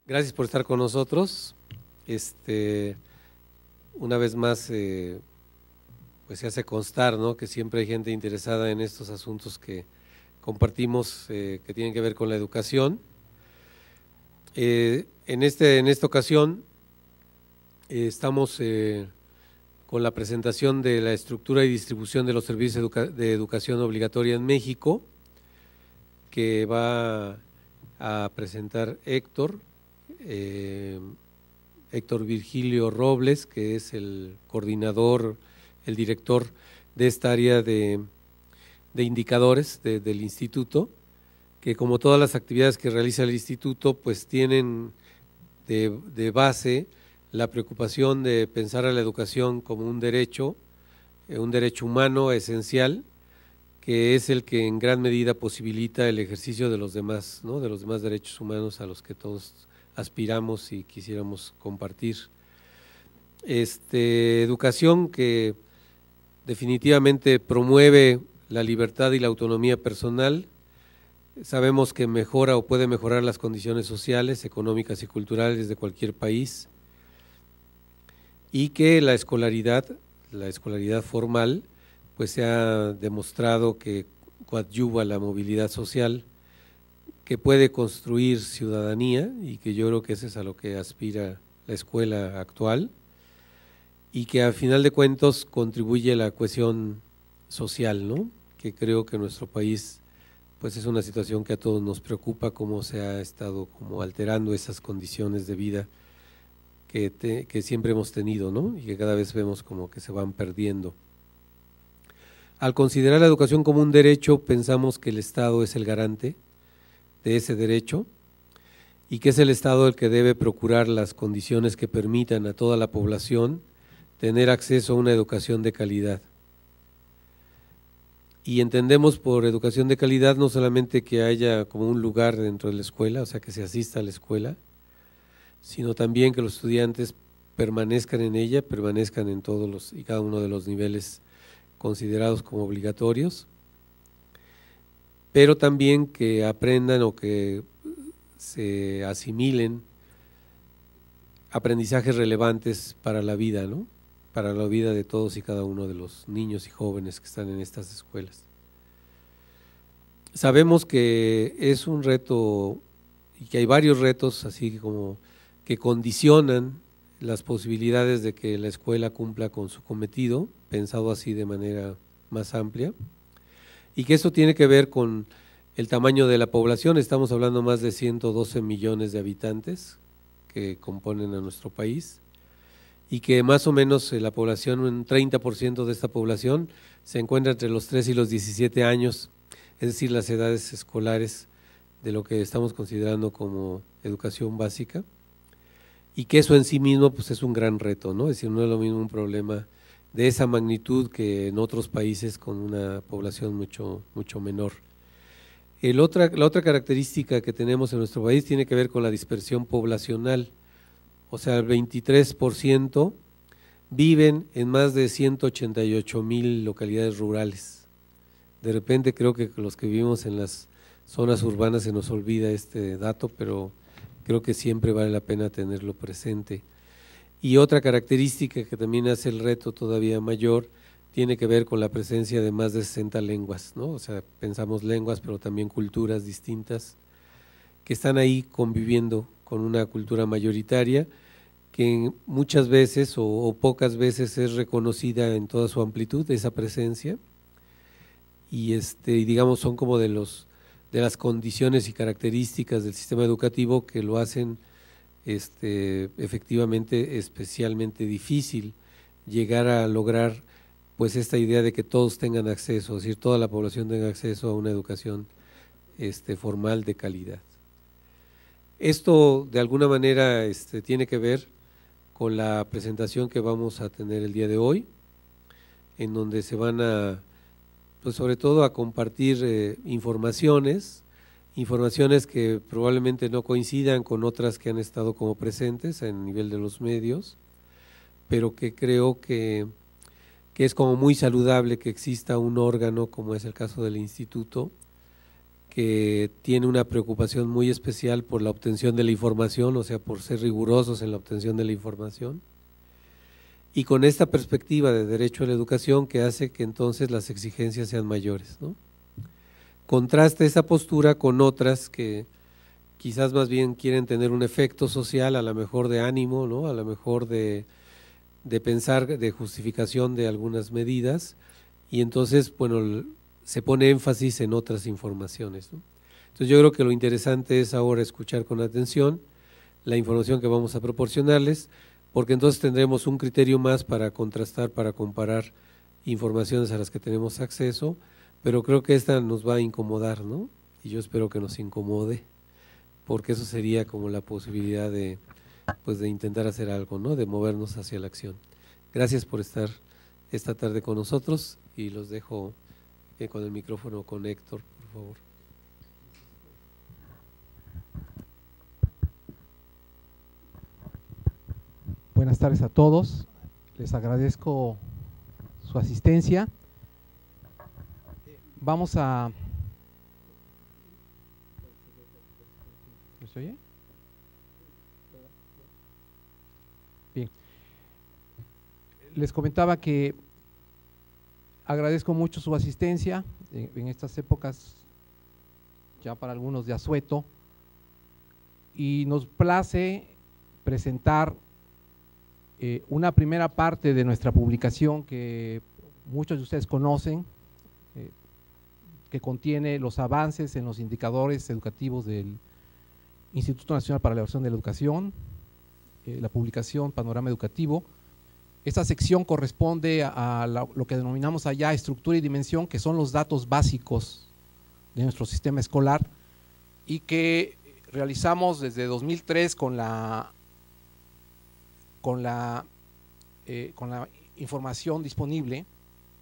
Gracias por estar con nosotros. Una vez más, pues se hace constar, ¿no?, que siempre hay gente interesada en estos asuntos que compartimos, que tienen que ver con la educación. En esta ocasión estamos con la presentación de la estructura y distribución de los servicios de educación obligatoria en México, que va a presentar Héctor Virgilio Robles, que es el coordinador, el director de esta área de indicadores del instituto, que como todas las actividades que realiza el instituto, pues tienen de base la preocupación de pensar a la educación como un derecho humano esencial, que es el que en gran medida posibilita el ejercicio de los demás, ¿no?, de los demás derechos humanos a los que todos aspiramos y quisiéramos compartir. Educación que definitivamente promueve la libertad y la autonomía personal. Sabemos que mejora o puede mejorar las condiciones sociales, económicas y culturales de cualquier país, y que la escolaridad formal, pues se ha demostrado que coadyuva la movilidad social, que puede construir ciudadanía, y que yo creo que eso es a lo que aspira la escuela actual, y que al final de cuentas contribuye a la cohesión social, ¿no?, que creo que en nuestro país pues es una situación que a todos nos preocupa, cómo se ha estado como alterando esas condiciones de vida que siempre hemos tenido, ¿no?, y que cada vez vemos como que se van perdiendo. Al considerar la educación como un derecho, pensamos que el Estado es el garante de ese derecho y que es el Estado el que debe procurar las condiciones que permitan a toda la población tener acceso a una educación de calidad. Y entendemos por educación de calidad no solamente que haya como un lugar dentro de la escuela, o sea, que se asista a la escuela, sino también que los estudiantes permanezcan en ella, permanezcan en todos y cada uno de los niveles considerados como obligatorios, pero también que aprendan o que se asimilen aprendizajes relevantes para la vida, ¿no?, para la vida de todos y cada uno de los niños y jóvenes que están en estas escuelas. Sabemos que es un reto y que hay varios retos así como que condicionan las posibilidades de que la escuela cumpla con su cometido, pensado así de manera más amplia, y que eso tiene que ver con el tamaño de la población. Estamos hablando más de 112 millones de habitantes que componen a nuestro país, y que más o menos la población, un 30% de esta población se encuentra entre los 3 y los 17 años, es decir, las edades escolares de lo que estamos considerando como educación básica, y que eso en sí mismo pues es un gran reto, ¿no? Es decir, no es lo mismo un problema de esa magnitud que en otros países con una población mucho menor. La otra característica que tenemos en nuestro país tiene que ver con la dispersión poblacional. O sea, el 23% viven en más de 188,000 localidades rurales. De repente creo que los que vivimos en las zonas urbanas se nos olvida este dato, pero creo que siempre vale la pena tenerlo presente. Y otra característica que también hace el reto todavía mayor tiene que ver con la presencia de más de 60 lenguas, ¿no? O sea, pensamos lenguas, pero también culturas distintas que están ahí conviviendo con una cultura mayoritaria que muchas veces o pocas veces es reconocida en toda su amplitud, esa presencia, y digamos son como de las condiciones y características del sistema educativo que lo hacen efectivamente especialmente difícil llegar a lograr pues esta idea de que todos tengan acceso, es decir, toda la población tenga acceso a una educación formal de calidad. Esto de alguna manera tiene que ver con la presentación que vamos a tener el día de hoy, en donde se van a, pues sobre todo a compartir informaciones que probablemente no coincidan con otras que han estado como presentes a nivel de los medios, pero que creo que es como muy saludable que exista un órgano, como es el caso del instituto, que tiene una preocupación muy especial por la obtención de la información, o sea, por ser rigurosos en la obtención de la información, y con esta perspectiva de derecho a la educación que hace que entonces las exigencias sean mayores, ¿no? Contrasta esa postura con otras que quizás más bien quieren tener un efecto social, a lo mejor de ánimo, ¿no? A lo mejor de pensar, de justificación de algunas medidas, y entonces, bueno, se pone énfasis en otras informaciones, ¿no? Entonces yo creo que lo interesante es ahora escuchar con atención la información que vamos a proporcionarles, porque entonces tendremos un criterio más para contrastar, para comparar informaciones a las que tenemos acceso, pero creo que esta nos va a incomodar, ¿no? Y yo espero que nos incomode, porque eso sería como la posibilidad de, pues, de intentar hacer algo, ¿no? De movernos hacia la acción. Gracias por estar esta tarde con nosotros y los dejo con el micrófono con Héctor, por favor. Buenas tardes a todos, les agradezco su asistencia. Vamos a… ¿Se oye? Bien. Les comentaba que agradezco mucho su asistencia en estas épocas, ya para algunos de asueto, y nos place presentar una primera parte de nuestra publicación que muchos de ustedes conocen, que contiene los avances en los indicadores educativos del Instituto Nacional para la Evaluación de la Educación, la publicación Panorama Educativo. Esta sección corresponde a lo que denominamos allá estructura y dimensión, que son los datos básicos de nuestro sistema escolar y que realizamos desde 2003 con la información disponible,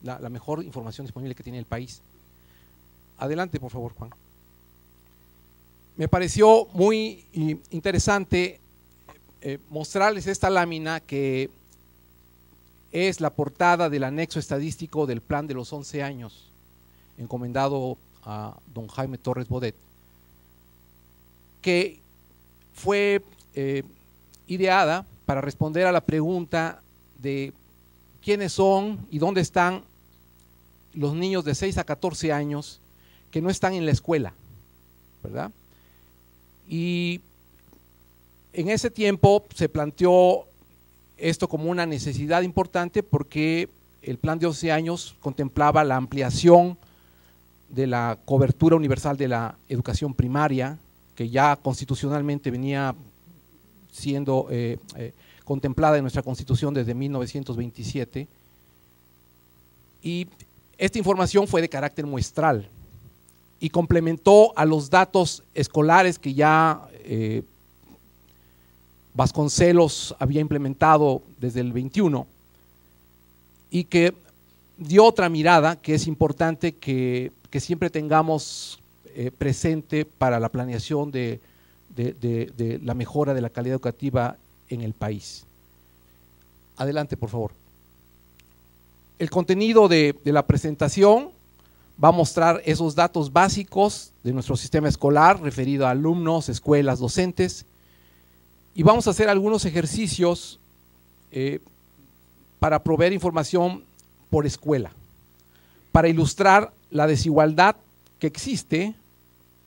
la mejor información disponible que tiene el país. Adelante, por favor, Juan. Me pareció muy interesante mostrarles esta lámina que es la portada del anexo estadístico del plan de los 11 años, encomendado a don Jaime Torres Bodet, que fue ideada para responder a la pregunta de quiénes son y dónde están los niños de 6 a 14 años que no están en la escuela, ¿verdad? Y en ese tiempo se planteó esto como una necesidad importante porque el plan de 11 años contemplaba la ampliación de la cobertura universal de la educación primaria, que ya constitucionalmente venía siendo contemplada en nuestra Constitución desde 1927, y esta información fue de carácter muestral y complementó a los datos escolares que ya Vasconcelos había implementado desde el 21 y que dio otra mirada que es importante que siempre tengamos presente para la planeación de la mejora de la calidad educativa en el país. Adelante, por favor. El contenido de la presentación va a mostrar esos datos básicos de nuestro sistema escolar referido a alumnos, escuelas, docentes, y vamos a hacer algunos ejercicios para proveer información por escuela, para ilustrar la desigualdad que existe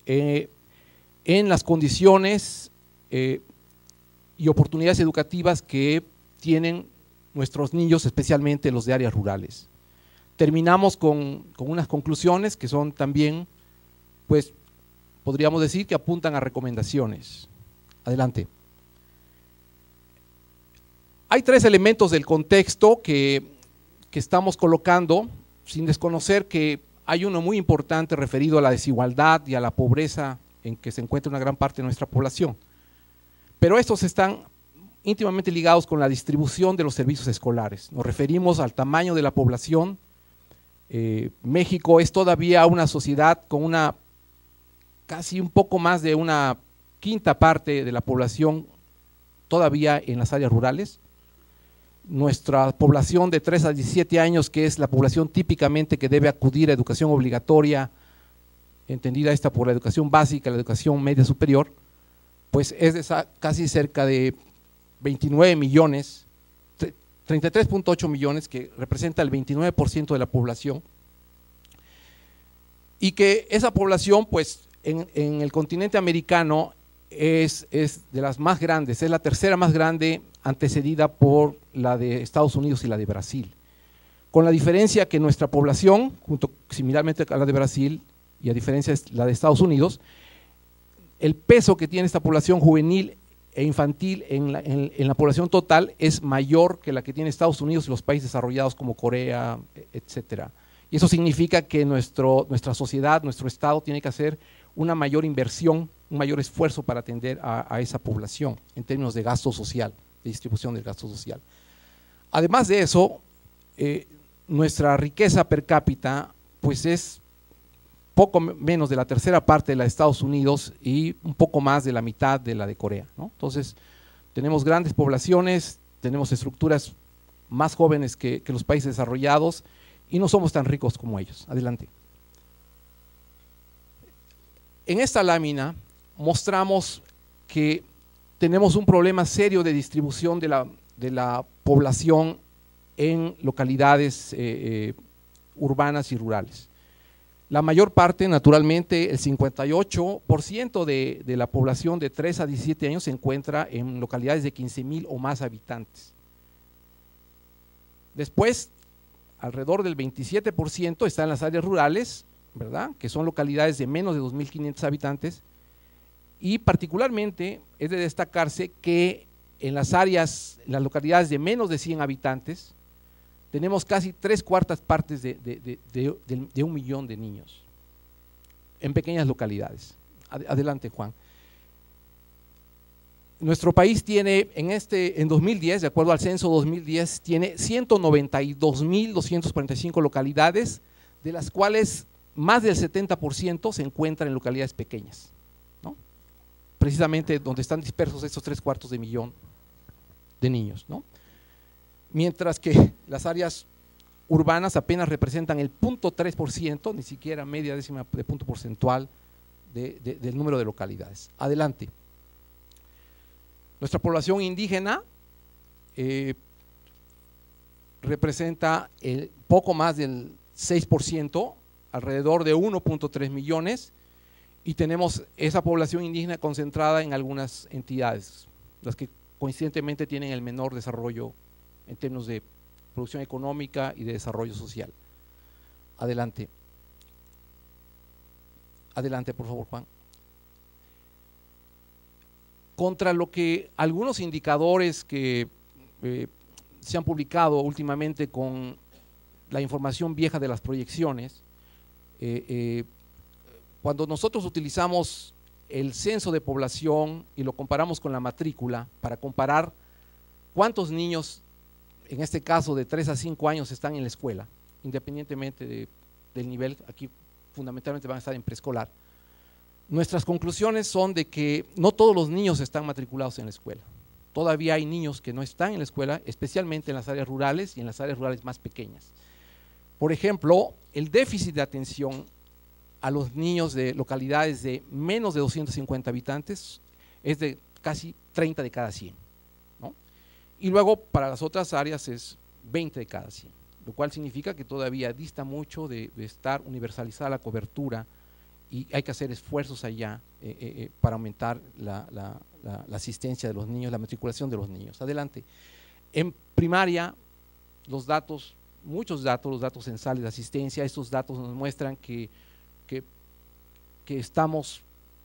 en las condiciones y oportunidades educativas que tienen nuestros niños, especialmente los de áreas rurales. Terminamos con unas conclusiones que son también, pues, podríamos decir que apuntan a recomendaciones. Adelante. Hay tres elementos del contexto que estamos colocando, sin desconocer que hay uno muy importante referido a la desigualdad y a la pobreza en que se encuentra una gran parte de nuestra población. Pero estos están íntimamente ligados con la distribución de los servicios escolares. Nos referimos al tamaño de la población. México es todavía una sociedad con casi un poco más de una quinta parte de la población todavía en las áreas rurales. Nuestra población de 3 a 17 años, que es la población típicamente que debe acudir a educación obligatoria, entendida esta por la educación básica, la educación media superior, pues es de casi cerca de 29 millones, 33.8 millones, que representa el 29% de la población, y que esa población, pues, en el continente americano es de las más grandes, es la tercera más grande, antecedida por la de Estados Unidos y la de Brasil, con la diferencia que nuestra población, similarmente a la de Brasil y a diferencia de la de Estados Unidos, el peso que tiene esta población juvenil e infantil en la población total es mayor que la que tiene Estados Unidos y los países desarrollados como Corea, etcétera. Y eso significa que nuestra sociedad, nuestro Estado tiene que hacer una mayor inversión, un mayor esfuerzo para atender a esa población en términos de gasto social, de distribución del gasto social. Además de eso, nuestra riqueza per cápita pues es poco menos de la tercera parte de la de Estados Unidos y un poco más de la mitad de la de Corea, ¿no? Entonces, tenemos grandes poblaciones, tenemos estructuras más jóvenes que los países desarrollados y no somos tan ricos como ellos. Adelante. En esta lámina mostramos que tenemos un problema serio de distribución de la población en localidades urbanas y rurales. La mayor parte, naturalmente, el 58% de la población de 3 a 17 años se encuentra en localidades de 15,000 o más habitantes. Después, alrededor del 27% está en las áreas rurales, ¿verdad?, que son localidades de menos de 2,500 habitantes, y particularmente es de destacarse que en las localidades de menos de 100 habitantes, tenemos casi 3/4 partes de 1 millón de niños en pequeñas localidades. Adelante, Juan. Nuestro país tiene en 2010, de acuerdo al censo 2010, tiene 192,245 localidades, de las cuales más del 70% se encuentran en localidades pequeñas, ¿no? Precisamente donde están dispersos estos 3/4 de millón de niños, ¿no? Mientras que las áreas urbanas apenas representan el 0.3%, ni siquiera media décima de punto porcentual del número de localidades. Adelante. Nuestra población indígena representa poco más del 6%, alrededor de 1.3 millones, y tenemos esa población indígena concentrada en algunas entidades, las que coincidentemente tienen el menor desarrollo en términos de producción económica y de desarrollo social. Adelante. Adelante, por favor, Juan. Contra lo que algunos indicadores que se han publicado últimamente con la información vieja de las proyecciones, cuando nosotros utilizamos el censo de población y lo comparamos con la matrícula para comparar cuántos niños, en este caso de 3 a 5 años, están en la escuela, independientemente del nivel, aquí fundamentalmente van a estar en preescolar. Nuestras conclusiones son de que no todos los niños están matriculados en la escuela. Todavía hay niños que no están en la escuela, especialmente en las áreas rurales y en las áreas rurales más pequeñas. Por ejemplo, el déficit de atención a los niños de localidades de menos de 250 habitantes es de casi 30 de cada 100. Y luego para las otras áreas es 20 de cada 100, lo cual significa que todavía dista mucho de estar universalizada la cobertura y hay que hacer esfuerzos allá para aumentar la asistencia de los niños, la matriculación de los niños. Adelante. En primaria, los datos, muchos datos, los datos censales de asistencia, estos datos nos muestran que estamos,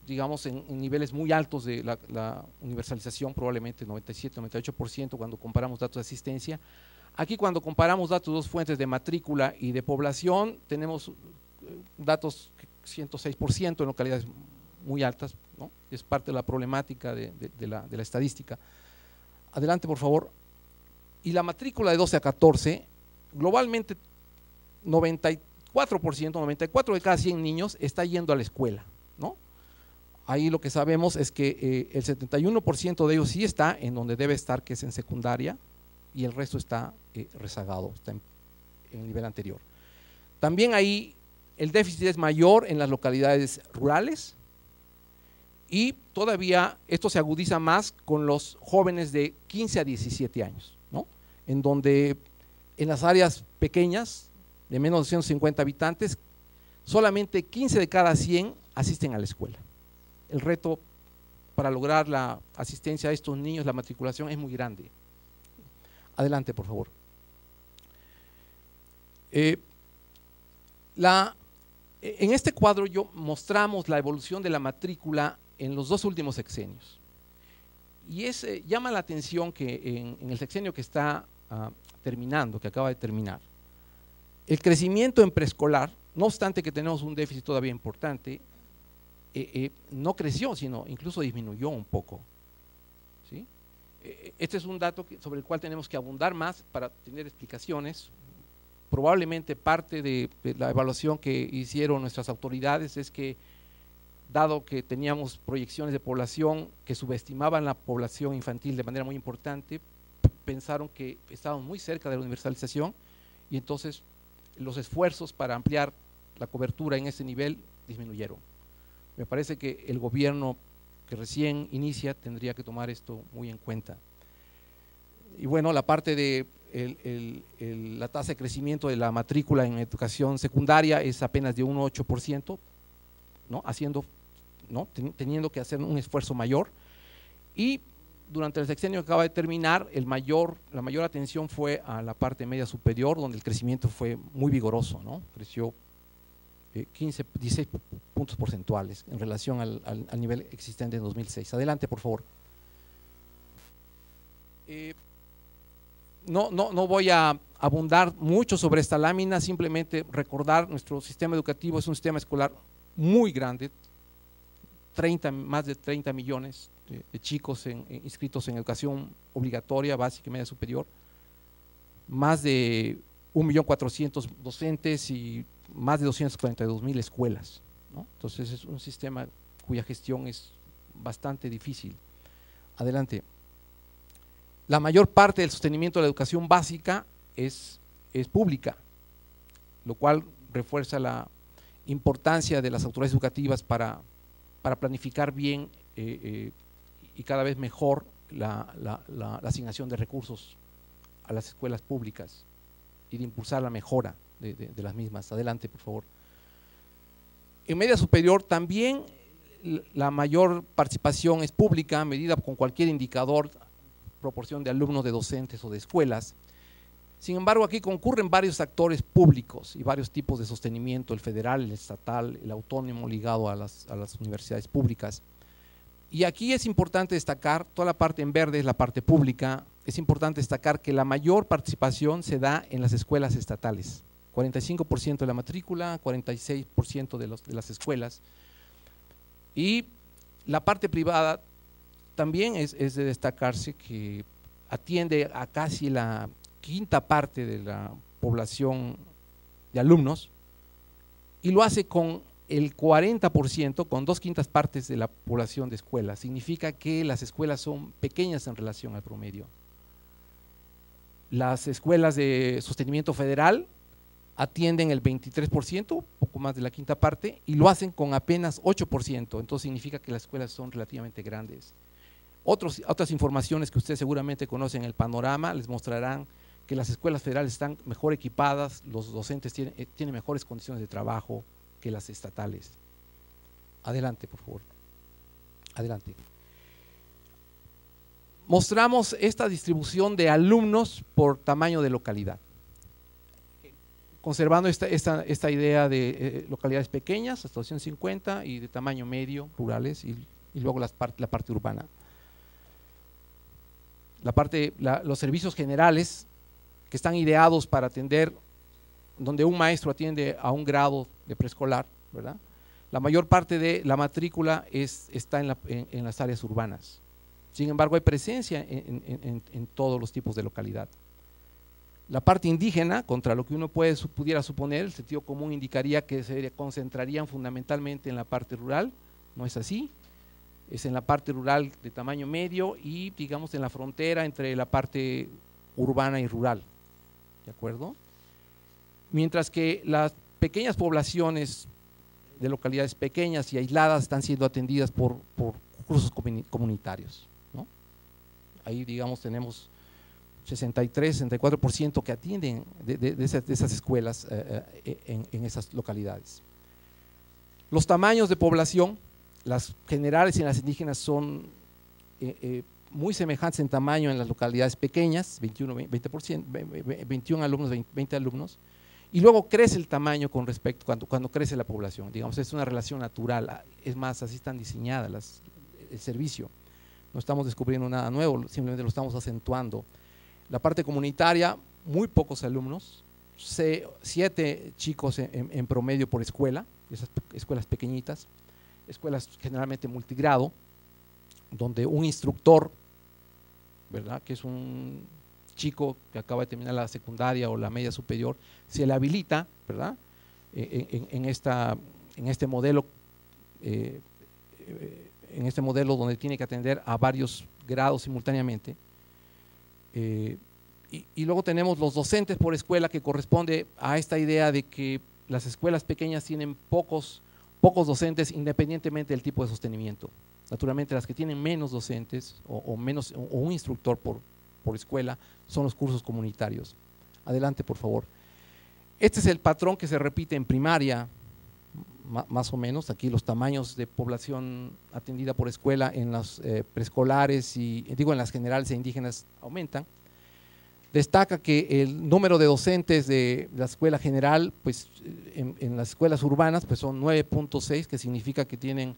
digamos, en niveles muy altos de la universalización, probablemente 97, 98% cuando comparamos datos de asistencia. Aquí cuando comparamos datos de dos fuentes de matrícula y de población, tenemos datos 106% en localidades muy altas, ¿no? Es parte de la problemática de la estadística. Adelante, por favor. Y la matrícula de 12 a 14, globalmente 94 de cada 100 niños está yendo a la escuela, ¿no? Ahí lo que sabemos es que el 71% de ellos sí está en donde debe estar, que es en secundaria, y el resto está rezagado, está en el nivel anterior. También ahí El déficit es mayor en las localidades rurales y todavía esto se agudiza más con los jóvenes de 15 a 17 años, ¿no? En donde en las áreas pequeñas, de menos de 250 habitantes, solamente 15 de cada 100 asisten a la escuela. El reto para lograr la asistencia a estos niños, la matriculación, es muy grande. Adelante, por favor. En este cuadro mostramos la evolución de la matrícula en los 2 últimos sexenios. Y llama la atención que en el sexenio que está terminando, que acaba de terminar, el crecimiento en preescolar, no obstante que tenemos un déficit todavía importante, no creció, sino incluso disminuyó un poco, ¿sí? Este es un dato sobre el cual tenemos que abundar más para tener explicaciones. Probablemente parte de la evaluación que hicieron nuestras autoridades es que, dado que teníamos proyecciones de población que subestimaban la población infantil de manera muy importante, pensaron que estábamos muy cerca de la universalización y entonces los esfuerzos para ampliar la cobertura en ese nivel disminuyeron. Me parece que el gobierno que recién inicia tendría que tomar esto muy en cuenta. Y bueno, la parte de la tasa de crecimiento de la matrícula en educación secundaria es apenas de 1,8%, ¿no? Teniendo que hacer un esfuerzo mayor. Y durante el sexenio que acaba de terminar, la mayor atención fue a la parte media superior, donde el crecimiento fue muy vigoroso, ¿no? Creció 16 puntos porcentuales en relación al nivel existente en 2006. Adelante, por favor. No voy a abundar mucho sobre esta lámina, simplemente recordar nuestro sistema educativo es un sistema escolar muy grande, más de 30 millones de chicos inscritos en educación obligatoria, básica y media superior, más de 1.400.000 docentes y más de 242.000 escuelas, ¿no? Entonces es un sistema cuya gestión es bastante difícil. Adelante. La mayor parte del sostenimiento de la educación básica es pública, lo cual refuerza la importancia de las autoridades educativas para planificar bien y cada vez mejor la asignación de recursos a las escuelas públicas y de impulsar la mejora de las mismas. Adelante, por favor. En media superior también la mayor participación es pública, medida con cualquier indicador, proporción de alumnos, de docentes o de escuelas. Sin embargo, aquí concurren varios actores públicos y varios tipos de sostenimiento, el federal, el estatal, el autónomo ligado a las universidades públicas. Y aquí es importante destacar, toda la parte en verde es la parte pública, es importante destacar que la mayor participación se da en las escuelas estatales, 45% de la matrícula, 46% de las escuelas. Y la parte privada también es de destacarse que atiende a casi la quinta parte de la población de alumnos y lo hace con el 40%, con 2/5 partes de la población de escuelas. Significa que las escuelas son pequeñas en relación al promedio. Las escuelas de sostenimiento federal atienden el 23%, poco más de la quinta parte, y lo hacen con apenas 8%, entonces significa que las escuelas son relativamente grandes. Otras informaciones que ustedes seguramente conocen en el panorama les mostrarán que las escuelas federales están mejor equipadas, los docentes tienen mejores condiciones de trabajo que las estatales. Adelante, por favor. Adelante. Mostramos esta distribución de alumnos por tamaño de localidad, conservando esta idea de localidades pequeñas, hasta 250, y de tamaño medio, rurales, y luego la parte urbana. Los servicios generales que están ideados para atender, donde un maestro atiende a un grado de preescolar, ¿verdad? La mayor parte de la matrícula está en las áreas urbanas. Sin embargo, hay presencia en todos los tipos de localidad. La parte indígena, contra lo que uno pudiera suponer, el sentido común indicaría que se concentrarían fundamentalmente en la parte rural, no es así. Es en la parte rural de tamaño medio y, digamos, en la frontera entre la parte urbana y rural, ¿de acuerdo? Mientras que pequeñas poblaciones de localidades pequeñas y aisladas están siendo atendidas por cursos comunitarios, ¿no? Ahí, digamos, tenemos 63, 64% que atienden de esas escuelas en esas localidades. Los tamaños de población, las generales y las indígenas son muy semejantes en tamaño en las localidades pequeñas, 21 alumnos, 20 alumnos, y luego crece el tamaño con respecto cuando crece la población, digamos, es una relación natural, es más, así están diseñadas el servicio, no estamos descubriendo nada nuevo, simplemente lo estamos acentuando. La parte comunitaria, muy pocos alumnos, 7 chicos en promedio por escuela, esas escuelas pequeñitas, escuelas generalmente multigrado, donde un instructor, ¿verdad?, que es un chico que acaba de terminar la secundaria o la media superior, se le habilita, ¿verdad?, en este modelo donde tiene que atender a varios grados simultáneamente. Y luego tenemos los docentes por escuela, que corresponde a esta idea de que las escuelas pequeñas tienen pocos docentes independientemente del tipo de sostenimiento. Naturalmente, las que tienen menos docentes o un instructor por escuela son los cursos comunitarios. Adelante, por favor. Este es el patrón que se repite en primaria, más o menos. Aquí los tamaños de población atendida por escuela en las preescolares y en las generales e indígenas aumentan. Destaca que el número de docentes de la escuela general, pues en las escuelas urbanas, pues son 9.6, que significa que tienen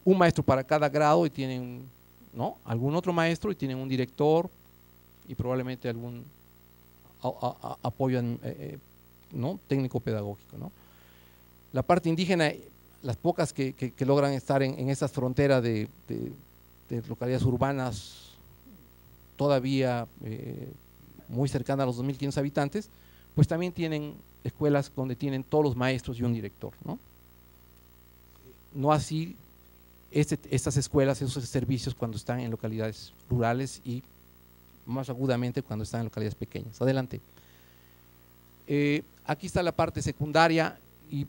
un maestro para cada grado y tienen, ¿no?, algún otro maestro y tienen un director y probablemente algún apoyo ¿no?, técnico pedagógico, ¿no? La parte indígena, las pocas que logran estar en esas fronteras de localidades urbanas todavía muy cercana a los 2.500 habitantes, pues también tienen escuelas donde tienen todos los maestros y un director, ¿no? No así estas escuelas, esos servicios cuando están en localidades rurales y más agudamente cuando están en localidades pequeñas. Adelante. Aquí está la parte secundaria y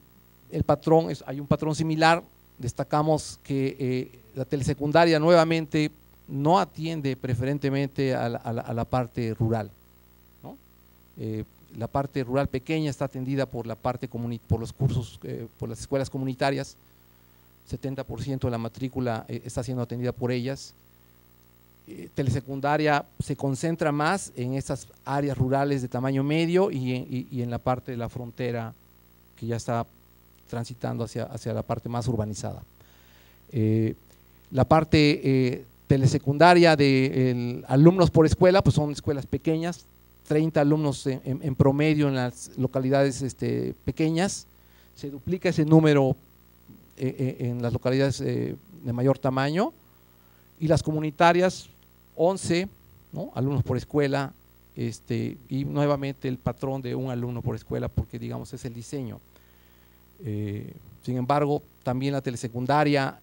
el patrón, hay un patrón similar. Destacamos que la telesecundaria nuevamente no atiende preferentemente a la parte rural, ¿no? La parte rural pequeña está atendida por la parte por los cursos, por las escuelas comunitarias. 70% de la matrícula está siendo atendida por ellas. Telesecundaria se concentra más en estas áreas rurales de tamaño medio y en la parte de la frontera que ya está transitando hacia la parte más urbanizada. La parte telesecundaria de alumnos por escuela, pues son escuelas pequeñas, 30 alumnos en promedio en las localidades pequeñas, se duplica ese número en las localidades de mayor tamaño, y las comunitarias 11, ¿no?, alumnos por escuela, y nuevamente el patrón de un alumno por escuela, porque digamos es el diseño. Sin embargo, también la telesecundaria,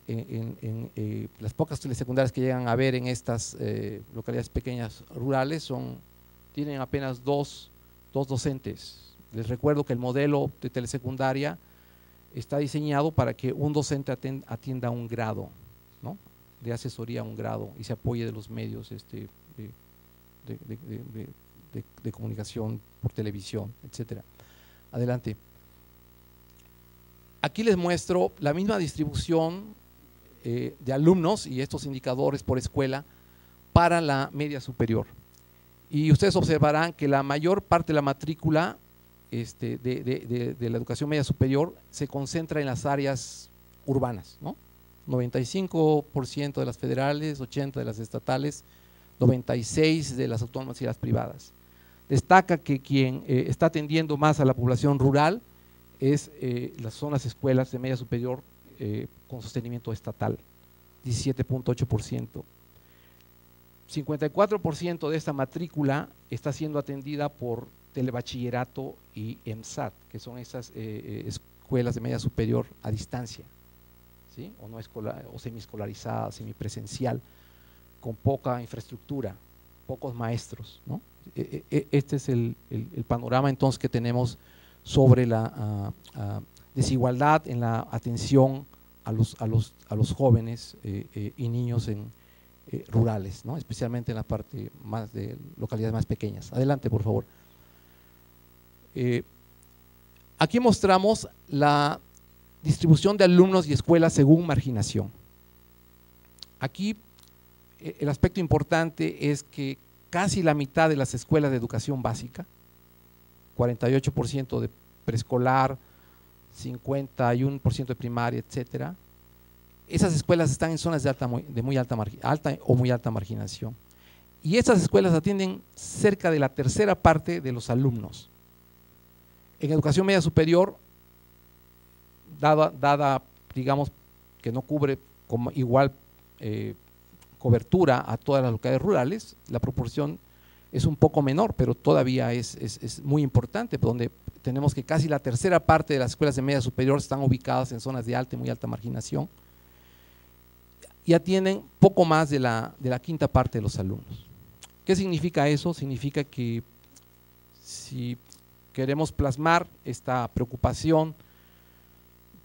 las pocas telesecundarias que llegan a ver en estas localidades pequeñas rurales tienen apenas dos docentes. Les recuerdo que el modelo de telesecundaria está diseñado para que un docente atienda un grado, ¿no?, de asesoría a un grado y se apoye de los medios de comunicación por televisión, etcétera. Adelante. Aquí les muestro la misma distribución de alumnos y estos indicadores por escuela para la media superior. Y ustedes observarán que la mayor parte de la matrícula de la educación media superior se concentra en las áreas urbanas, ¿no? 95% de las federales, 80% de las estatales, 96% de las autónomas y las privadas. Destaca que quien está atendiendo más a la población rural son las escuelas de media superior con sostenimiento estatal, 17.8%. 54% de esta matrícula está siendo atendida por telebachillerato y EMSAT, que son esas escuelas de media superior a distancia, ¿sí?, o no escolar, o semiescolarizada, semipresencial, con poca infraestructura, pocos maestros, ¿no? Este es el panorama entonces que tenemos sobre la desigualdad en la atención a los jóvenes y niños rurales, ¿no? Especialmente en la parte más de localidades más pequeñas. Adelante, por favor. Aquí mostramos la distribución de alumnos y escuelas según marginación. Aquí el aspecto importante es que casi la mitad de las escuelas de educación básica, 48% de preescolar, 51% de primaria, etcétera, esas escuelas están en zonas de muy alta o muy alta marginación. Y esas escuelas atienden cerca de la tercera parte de los alumnos. En educación media superior, dada digamos, que no cubre como igual cobertura a todas las localidades rurales, la proporción es un poco menor, pero todavía es muy importante, donde tenemos que casi la tercera parte de las escuelas de media superior están ubicadas en zonas de alta y muy alta marginación y atienden poco más de la quinta parte de los alumnos. ¿Qué significa eso? Significa que si queremos plasmar esta preocupación,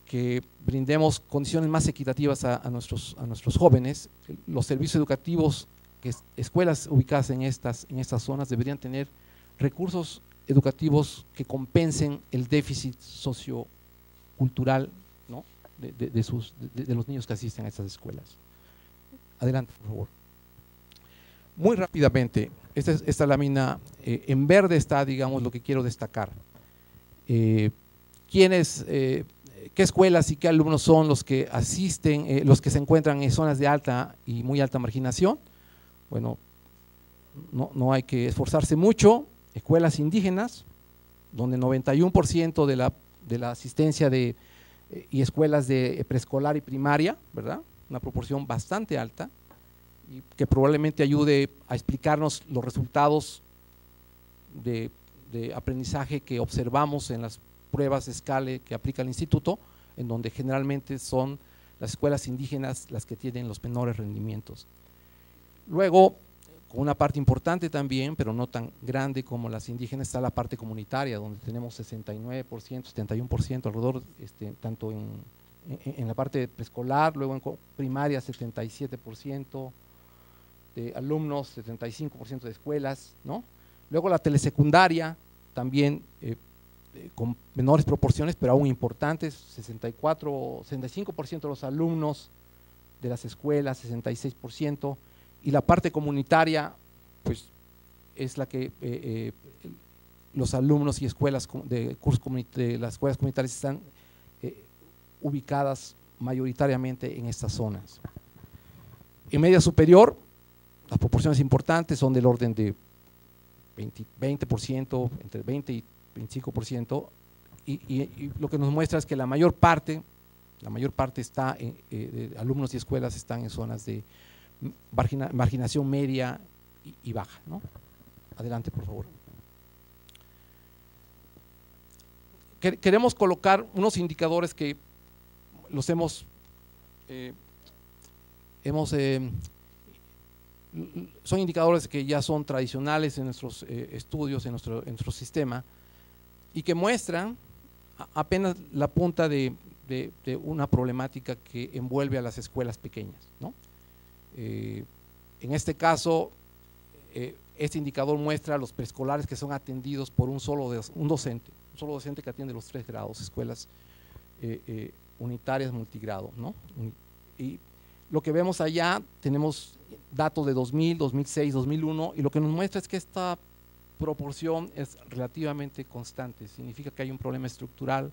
que brindemos condiciones más equitativas a nuestros jóvenes, los servicios educativos, escuelas ubicadas en estas zonas deberían tener recursos educativos que compensen el déficit sociocultural, ¿no? de los niños que asisten a estas escuelas. Adelante, por favor. Muy rápidamente, esta lámina en verde está, digamos, lo que quiero destacar. ¿Qué escuelas y qué alumnos son los que asisten, los que se encuentran en zonas de alta y muy alta marginación? Bueno, no hay que esforzarse mucho. Escuelas indígenas, donde 91% de la asistencia y escuelas de preescolar y primaria, ¿verdad? Una proporción bastante alta y que probablemente ayude a explicarnos los resultados de aprendizaje que observamos en las pruebas de escala que aplica el instituto, en donde generalmente son las escuelas indígenas las que tienen los menores rendimientos. Luego, con una parte importante también, pero no tan grande como las indígenas, está la parte comunitaria, donde tenemos 69%, 71% alrededor, tanto en la parte preescolar, luego en primaria 77% de alumnos, 75% de escuelas, ¿no? Luego la telesecundaria también con menores proporciones, pero aún importantes, 65% de los alumnos de las escuelas, 66%, y la parte comunitaria, pues es la que los alumnos y escuelas de las escuelas comunitarias están ubicadas mayoritariamente en estas zonas. En media superior, las proporciones importantes son del orden de 20%, entre 20 y 25%, y lo que nos muestra es que la mayor parte está de alumnos y escuelas están en zonas de marginación media y baja, ¿no? Adelante, por favor. Queremos colocar unos indicadores que los son indicadores que ya son tradicionales en nuestros estudios, en nuestro sistema, y que muestran apenas la punta de una problemática que envuelve a las escuelas pequeñas, ¿no? En este caso, este indicador muestra a los preescolares que son atendidos por un solo docente que atiende los 3 grados, escuelas unitarias multigrado, ¿no? Y lo que vemos allá, tenemos datos de 2000, 2006, 2001, y lo que nos muestra es que esta proporción es relativamente constante. Significa que hay un problema estructural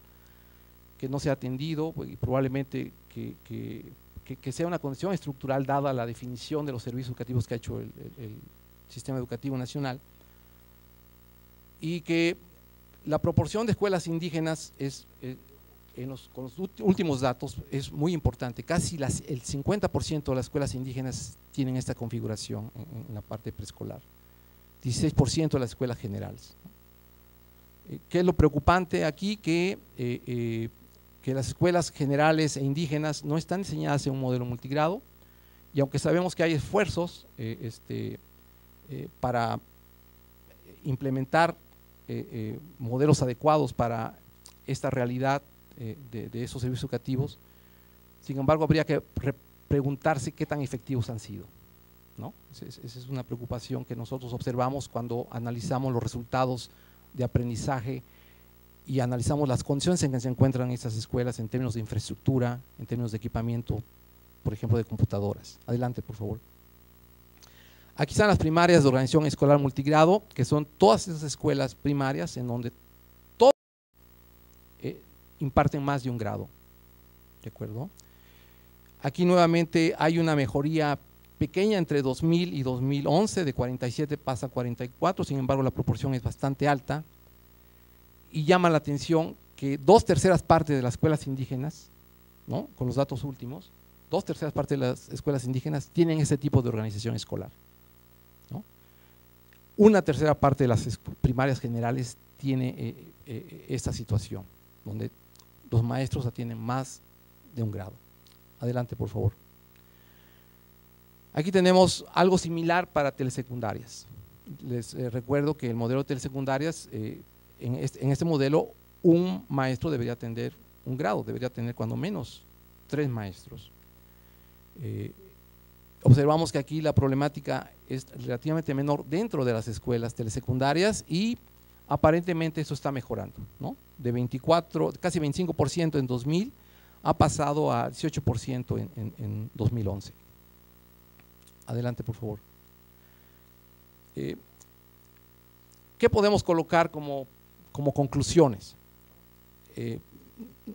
que no se ha atendido y probablemente que sea una condición estructural dada la definición de los servicios educativos que ha hecho el Sistema Educativo Nacional, y que la proporción de escuelas indígenas con los últimos datos es muy importante. Casi el 50% de las escuelas indígenas tienen esta configuración en la parte preescolar, 16% de las escuelas generales. ¿Qué es lo preocupante aquí? Que las escuelas generales e indígenas no están diseñadas en un modelo multigrado, y aunque sabemos que hay esfuerzos para implementar modelos adecuados para esta realidad de esos servicios educativos. Sin embargo, habría que preguntarse qué tan efectivos han sido, ¿no? Esa es una preocupación que nosotros observamos cuando analizamos los resultados de aprendizaje y analizamos las condiciones en que se encuentran estas escuelas en términos de infraestructura, en términos de equipamiento, por ejemplo, de computadoras. Adelante, por favor. Aquí están las primarias de organización escolar multigrado, que son todas esas escuelas primarias en donde todos imparten más de un grado, ¿de acuerdo? Aquí nuevamente hay una mejoría pequeña entre 2000 y 2011, de 47 pasa a 44, sin embargo la proporción es bastante alta, y llama la atención que 2/3 partes de las escuelas indígenas, ¿no?, con los datos últimos, 2/3 partes de las escuelas indígenas tienen ese tipo de organización escolar, ¿no? 1/3 parte de las primarias generales tiene esta situación, donde los maestros atienden más de un grado. Adelante, por favor. Aquí tenemos algo similar para telesecundarias. Les recuerdo que el modelo de telesecundarias, en este modelo, un maestro debería atender un grado, debería tener cuando menos 3 maestros. Observamos que aquí la problemática es relativamente menor dentro de las escuelas telesecundarias y aparentemente eso está mejorando, ¿no? De 24, casi 25% en 2000 ha pasado a 18% en 2011. Adelante, por favor. ¿Qué podemos colocar como conclusiones?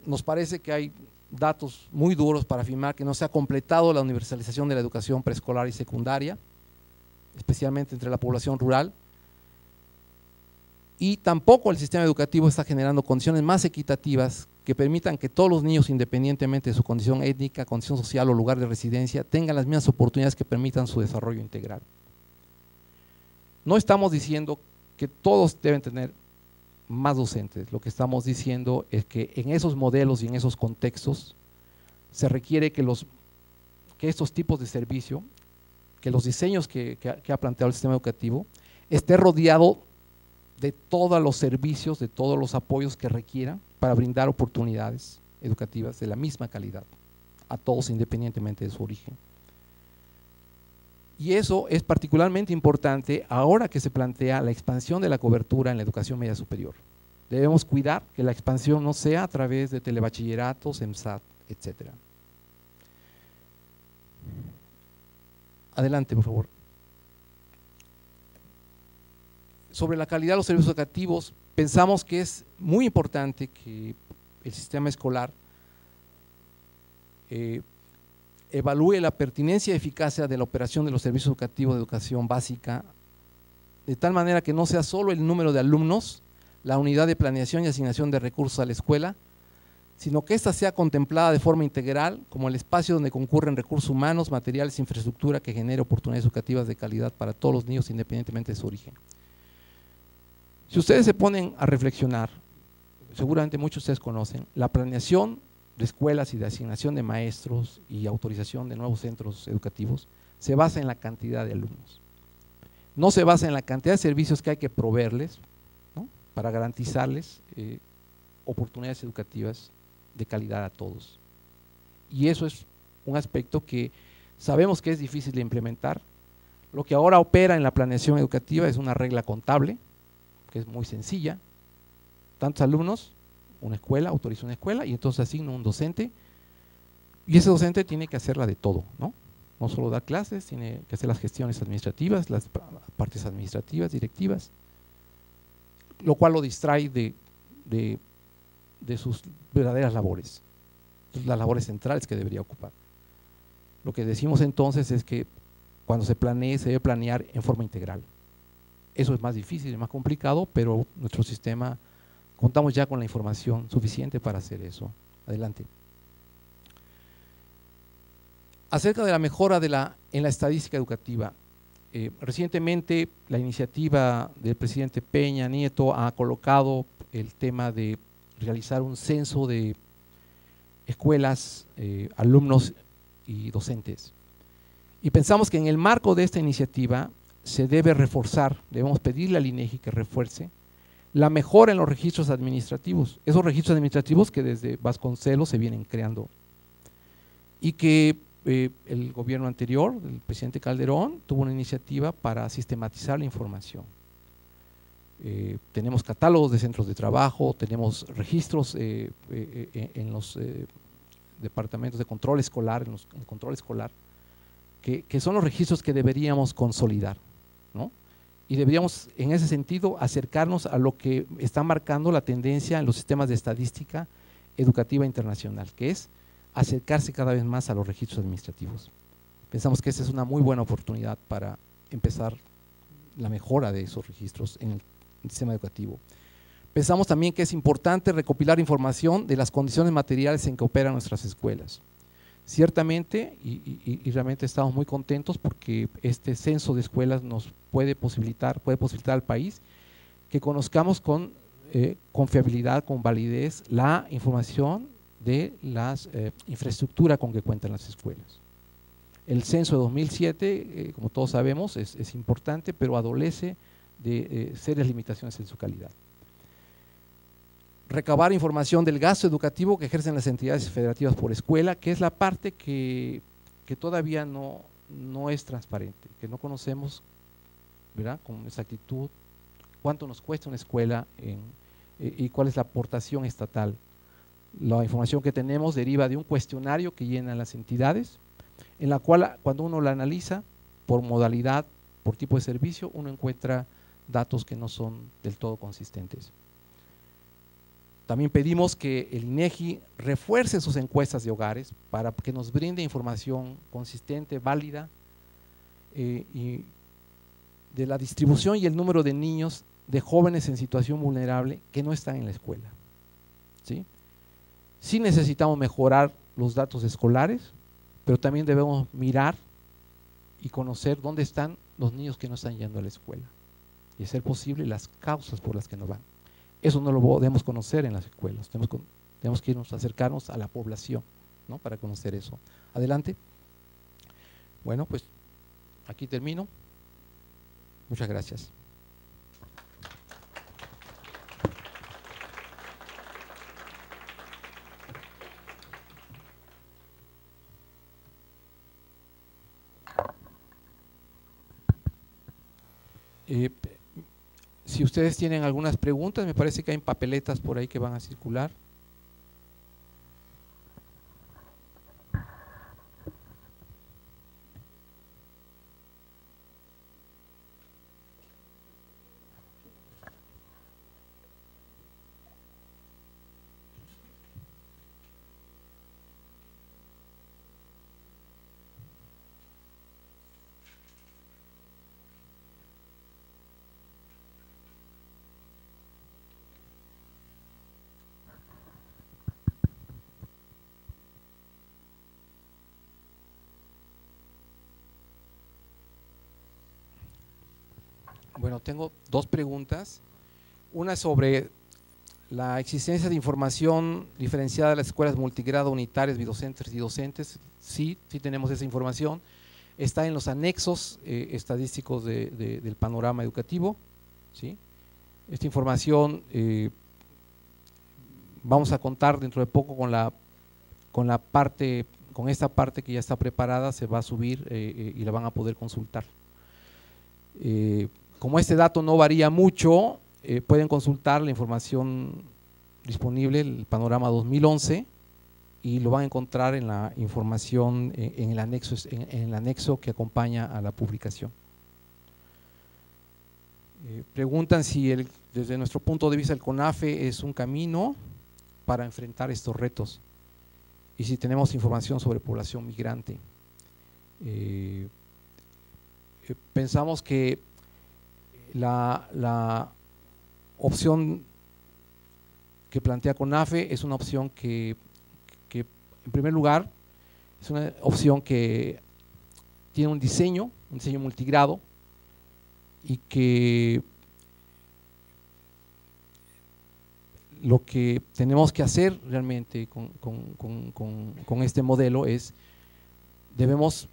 Nos parece que hay datos muy duros para afirmar que no se ha completado la universalización de la educación preescolar y secundaria, especialmente entre la población rural, y tampoco el sistema educativo está generando condiciones más equitativas que permitan que todos los niños, independientemente de su condición étnica, condición social o lugar de residencia, tengan las mismas oportunidades que permitan su desarrollo integral. No estamos diciendo que todos deben tener más docentes, lo que estamos diciendo es que en esos modelos y en esos contextos se requiere que estos tipos de servicio, que los diseños que ha planteado el sistema educativo, esté rodeado de todos los servicios, de todos los apoyos que requieran para brindar oportunidades educativas de la misma calidad a todos independientemente de su origen. Y eso es particularmente importante ahora que se plantea la expansión de la cobertura en la educación media superior. Debemos cuidar que la expansión no sea a través de telebachilleratos, EMSAT, etc. Adelante, por favor. Sobre la calidad de los servicios educativos, pensamos que es muy importante que el sistema escolar evalúe la pertinencia y eficacia de la operación de los servicios educativos de educación básica, de tal manera que no sea solo el número de alumnos, la unidad de planeación y asignación de recursos a la escuela, sino que ésta sea contemplada de forma integral como el espacio donde concurren recursos humanos, materiales e infraestructura que genere oportunidades educativas de calidad para todos los niños independientemente de su origen. Si ustedes se ponen a reflexionar, seguramente muchos de ustedes conocen, la planeación de escuelas y de asignación de maestros y autorización de nuevos centros educativos se basa en la cantidad de alumnos. No se basa en la cantidad de servicios que hay que proveerles, ¿no?, para garantizarles oportunidades educativas de calidad a todos. Y eso es un aspecto que sabemos que es difícil de implementar. Lo que ahora opera en la planeación educativa es una regla contable, que es muy sencilla. Tantos alumnos, una escuela, autoriza una escuela y entonces asigna un docente y ese docente tiene que hacerla de todo, ¿no? No solo dar clases, tiene que hacer las gestiones administrativas, las partes administrativas, directivas, lo cual lo distrae de sus verdaderas labores, las labores centrales que debería ocupar. Lo que decimos entonces es que cuando se planee, se debe planear en forma integral. Eso es más difícil, es más complicado, pero nuestro sistema, contamos ya con la información suficiente para hacer eso. Adelante. Acerca de la mejora en la estadística educativa, recientemente la iniciativa del presidente Peña Nieto ha colocado el tema de realizar un censo de escuelas, alumnos y docentes. Y pensamos que en el marco de esta iniciativa se debe reforzar, debemos pedirle al INEGI que refuerce La mejora en los registros administrativos, esos registros administrativos que desde Vasconcelos se vienen creando y que el gobierno anterior, el presidente Calderón, tuvo una iniciativa para sistematizar la información. Tenemos catálogos de centros de trabajo, tenemos registros en los departamentos de control escolar, en el control escolar, que son los registros que deberíamos consolidar, ¿no? Y deberíamos, en ese sentido, acercarnos a lo que está marcando la tendencia en los sistemas de estadística educativa internacional, que es acercarse cada vez más a los registros administrativos. Pensamos que esta es una muy buena oportunidad para empezar la mejora de esos registros en el sistema educativo. Pensamos también que es importante recopilar información de las condiciones materiales en que operan nuestras escuelas. Ciertamente, y realmente estamos muy contentos porque este censo de escuelas nos puede facilitar al país que conozcamos con fiabilidad, con validez, la información de la infraestructura con que cuentan las escuelas. El censo de 2007, como todos sabemos, es importante, pero adolece de serias limitaciones en su calidad. Recabar información del gasto educativo que ejercen las entidades federativas por escuela, que es la parte que todavía no es transparente, que no conocemos, ¿verdad?, con exactitud cuánto nos cuesta una escuela y cuál es la aportación estatal. La información que tenemos deriva de un cuestionario que llenan las entidades, en la cual cuando uno la analiza por modalidad, por tipo de servicio, uno encuentra datos que no son del todo consistentes. También pedimos que el INEGI refuerce sus encuestas de hogares para que nos brinde información consistente, válida, y de la distribución y el número de niños, de jóvenes en situación vulnerable que no están en la escuela. ¿Sí? Sí necesitamos mejorar los datos escolares, pero también debemos mirar y conocer dónde están los niños que no están yendo a la escuela y, a ser posible, las causas por las que no van. Eso no lo podemos conocer en las escuelas, tenemos que acercarnos a la población, ¿no?, para conocer eso. Adelante. Bueno, pues aquí termino. Muchas gracias. Si ustedes tienen algunas preguntas, me parece que hay papeletas por ahí que van a circular. Bueno, tengo dos preguntas. Una sobre la existencia de información diferenciada de las escuelas multigrado, unitarias, bidocentes y docentes. Sí tenemos esa información. Está en los anexos estadísticos del panorama educativo. ¿Sí? Esta información vamos a contar dentro de poco con esta parte que ya está preparada, se va a subir y la van a poder consultar. Como este dato no varía mucho, pueden consultar la información disponible, el panorama 2011, y lo van a encontrar en la información en el anexo que acompaña a la publicación. Preguntan si desde nuestro punto de vista el CONAFE es un camino para enfrentar estos retos y si tenemos información sobre población migrante. Pensamos que la opción que plantea CONAFE es una opción que en primer lugar es una opción que tiene un diseño multigrado y que lo que tenemos que hacer realmente con este modelo es, debemos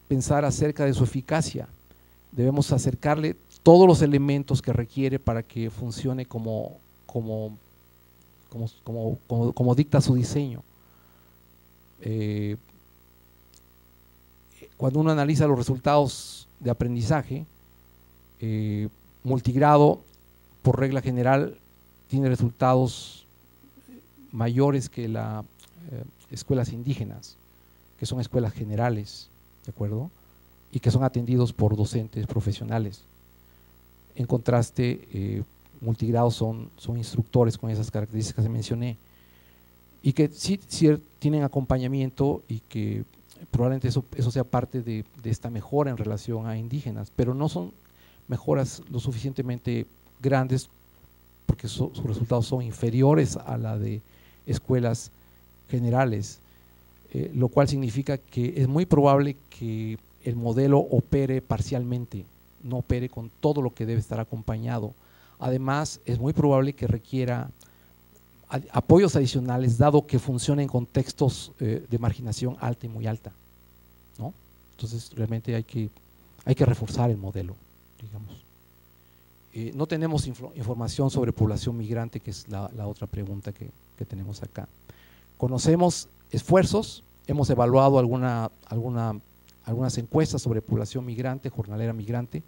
pensar acerca de su eficacia, debemos acercarle todos los elementos que requiere para que funcione como dicta su diseño. Cuando uno analiza los resultados de aprendizaje, multigrado, por regla general, tiene resultados mayores que las escuelas indígenas, que son escuelas generales, ¿de acuerdo? Y que son atendidos por docentes profesionales. En contraste, multigrados son instructores con esas características que mencioné, y que sí tienen acompañamiento, y que probablemente eso sea parte de esta mejora en relación a indígenas, pero no son mejoras lo suficientemente grandes, porque sus resultados son inferiores a la de escuelas generales, lo cual significa que es muy probable que el modelo opere parcialmente, no opere con todo lo que debe estar acompañado. Además, es muy probable que requiera apoyos adicionales, dado que funciona en contextos de marginación alta y muy alta, ¿no? Entonces, realmente hay que reforzar el modelo, digamos. No tenemos información sobre población migrante, que es la otra pregunta que tenemos acá. Conocemos esfuerzos, hemos evaluado algunas encuestas sobre población migrante, jornalera migrante.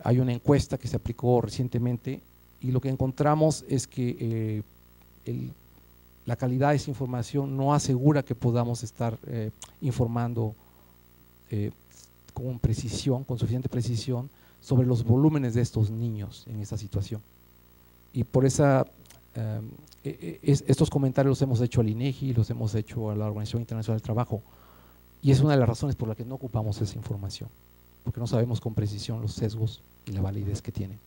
Hay una encuesta que se aplicó recientemente, y lo que encontramos es que la calidad de esa información no asegura que podamos estar informando con suficiente precisión sobre los volúmenes de estos niños en esta situación. Y por estos comentarios los hemos hecho al INEGI, los hemos hecho a la Organización Internacional del Trabajo, y es una de las razones por las que no ocupamos esa información, porque no sabemos con precisión los sesgos y la validez que tienen.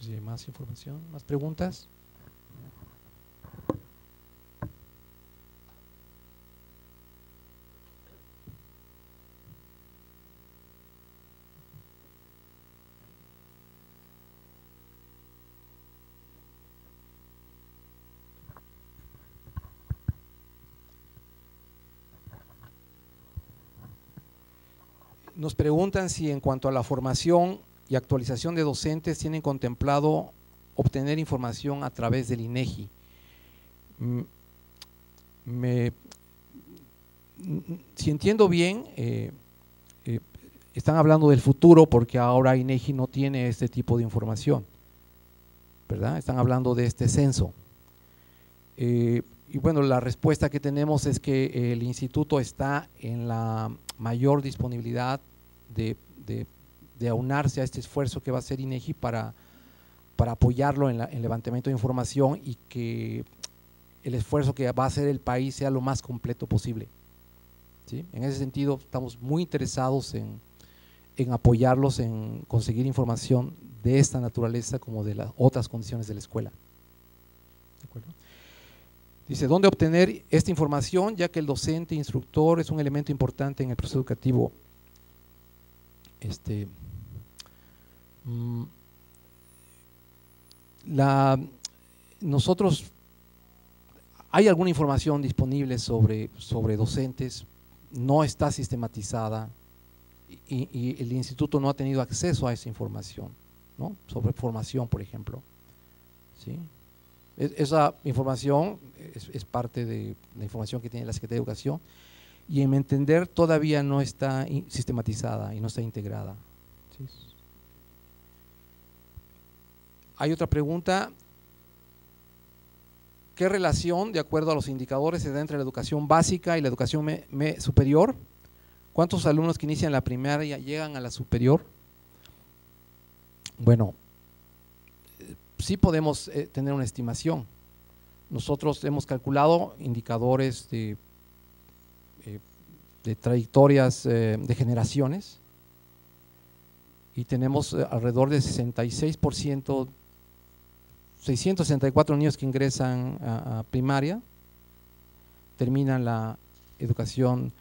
Si hay más información, más preguntas. Nos preguntan si en cuanto a la formación y actualización de docentes tienen contemplado obtener información a través del INEGI. Si entiendo bien, están hablando del futuro, porque ahora INEGI no tiene este tipo de información, ¿verdad? Están hablando de este censo. Y bueno, la respuesta que tenemos es que el instituto está en la mayor disponibilidad de aunarse a este esfuerzo que va a hacer INEGI para apoyarlo en el levantamiento de información, y que el esfuerzo que va a hacer el país sea lo más completo posible, ¿sí? En ese sentido, estamos muy interesados en apoyarlos en conseguir información de esta naturaleza, como de las otras condiciones de la escuela. ¿De acuerdo? Dice, ¿dónde obtener esta información? Ya que el docente instructor es un elemento importante en el proceso educativo. Nosotros, hay alguna información disponible sobre docentes, no está sistematizada, y el instituto no ha tenido acceso a esa información, ¿no? Sobre formación, por ejemplo, ¿sí? Esa información es parte de la información que tiene la Secretaría de Educación, y en mi entender todavía no está sistematizada y no está integrada, ¿sí? Hay otra pregunta: ¿qué relación, de acuerdo a los indicadores, se da entre la educación básica y la educación superior? ¿Cuántos alumnos que inician la primaria llegan a la superior? Bueno, sí podemos tener una estimación. Nosotros hemos calculado indicadores de trayectorias de generaciones, y tenemos alrededor de 66%, 664 niños que ingresan a primaria, terminan la educación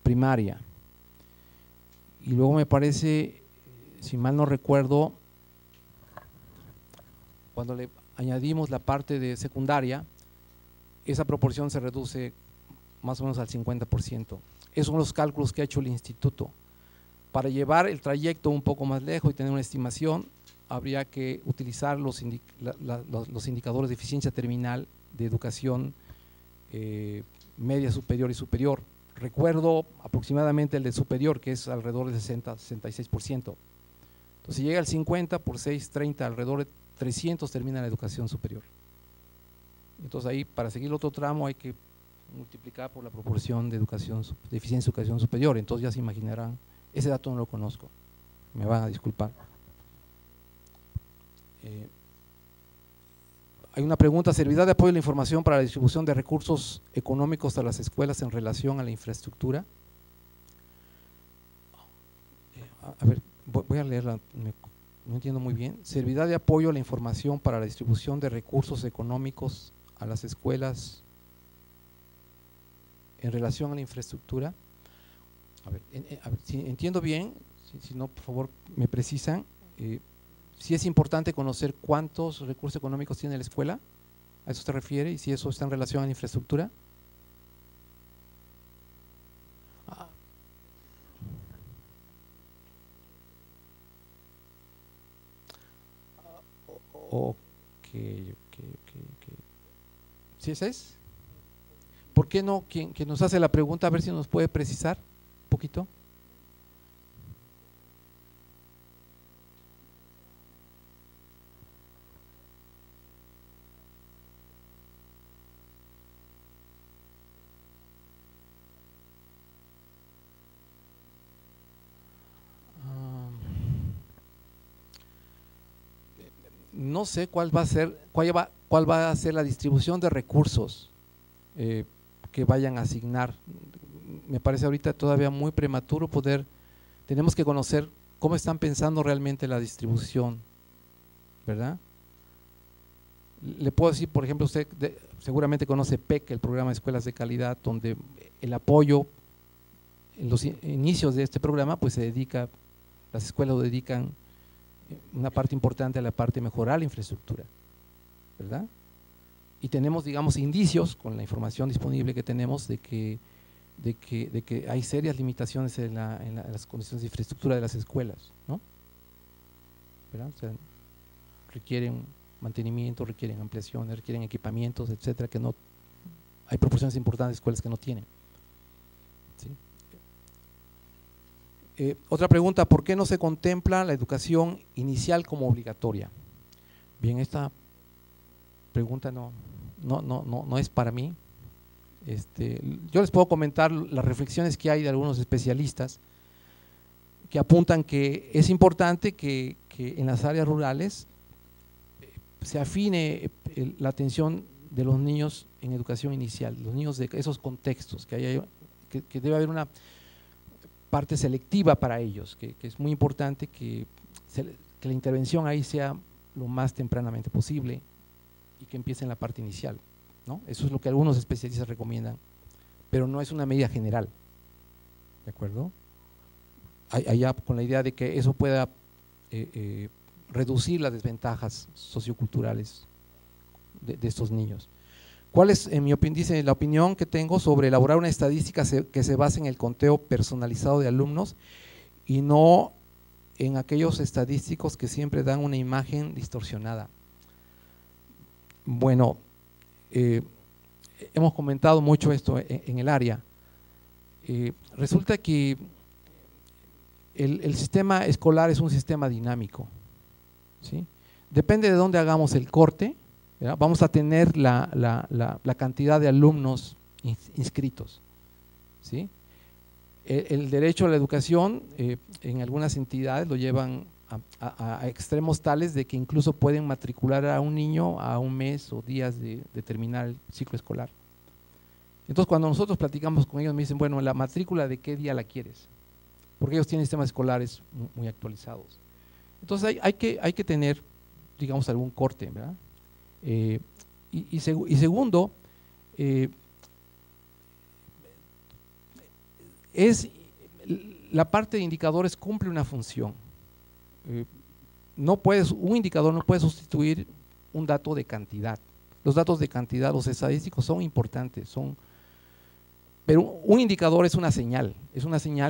primaria. Y luego me parece, si mal no recuerdo, cuando le añadimos la parte de secundaria, esa proporción se reduce más o menos al 50%. Esos son los cálculos que ha hecho el instituto. Para llevar el trayecto un poco más lejos y tener una estimación, habría que utilizar los indicadores de eficiencia terminal de educación media, superior y superior. Recuerdo aproximadamente el de superior, que es alrededor del 60-66%. Entonces, si llega al 50 por 6, 30, alrededor de 300 termina la educación superior. Entonces ahí, para seguir el otro tramo, hay que multiplicar por la proporción de eficiencia de educación superior. Entonces ya se imaginarán, ese dato no lo conozco, me van a disculpar. Hay una pregunta: ¿servirá de apoyo a la información para la distribución de recursos económicos a las escuelas en relación a la infraestructura? A ver, voy a leerla, no entiendo muy bien. ¿Servirá de apoyo a la información para la distribución de recursos económicos a las escuelas en relación a la infraestructura? A ver, si entiendo bien, si no, por favor, me precisan. Si es importante conocer cuántos recursos económicos tiene la escuela, ¿a eso se refiere? Y si eso está en relación a la infraestructura. Ok. ¿Sí ese es? ¿Por qué no? Quien nos hace la pregunta, a ver si nos puede precisar un poquito. No sé cuál va a ser la distribución de recursos que vayan a asignar. Me parece ahorita todavía muy prematuro tenemos que conocer cómo están pensando realmente la distribución, ¿verdad? Le puedo decir, por ejemplo, usted seguramente conoce PEC, el programa de escuelas de calidad, donde el apoyo en los inicios de este programa, pues las escuelas lo dedican una parte importante a la parte de mejorar la infraestructura, ¿verdad? Y tenemos, digamos, indicios con la información disponible que tenemos de que hay serias limitaciones en las condiciones de infraestructura de las escuelas, ¿no? ¿Verdad? O sea, requieren mantenimiento, requieren ampliaciones, requieren equipamientos, etcétera, que no, hay proporciones importantes de escuelas que no tienen. ¿Sí? Otra pregunta: ¿por qué no se contempla la educación inicial como obligatoria? Bien, esta pregunta no es para mí. Yo les puedo comentar las reflexiones que hay de algunos especialistas que apuntan que es importante que en las áreas rurales se afine la atención de los niños en educación inicial, los niños de esos contextos, que debe haber una parte selectiva para ellos, que es muy importante que la intervención ahí sea lo más tempranamente posible y que empiece en la parte inicial, ¿no? Eso es lo que algunos especialistas recomiendan, pero no es una medida general, ¿de acuerdo? Allá con la idea de que eso pueda reducir las desventajas socioculturales de estos niños. ¿Cuál es, en mi opinión, dice la opinión que tengo sobre elaborar una estadística que se base en el conteo personalizado de alumnos y no en aquellos estadísticos que siempre dan una imagen distorsionada? Bueno, hemos comentado mucho esto en el área. Resulta que el sistema escolar es un sistema dinámico, ¿sí? Depende de dónde hagamos el corte, ¿verdad? Vamos a tener la cantidad de alumnos inscritos, ¿sí? El derecho a la educación en algunas entidades lo llevan a extremos tales de que incluso pueden matricular a un niño a un mes o días de terminar el ciclo escolar. Entonces, cuando nosotros platicamos con ellos, me dicen: bueno, ¿la matrícula de qué día la quieres? Porque ellos tienen sistemas escolares muy actualizados. Entonces hay que tener, digamos, algún corte, ¿verdad? Y segundo, la parte de indicadores cumple una función. Un indicador no puede sustituir un dato de cantidad. Los datos de cantidad, los estadísticos, son importantes, Pero un indicador es una señal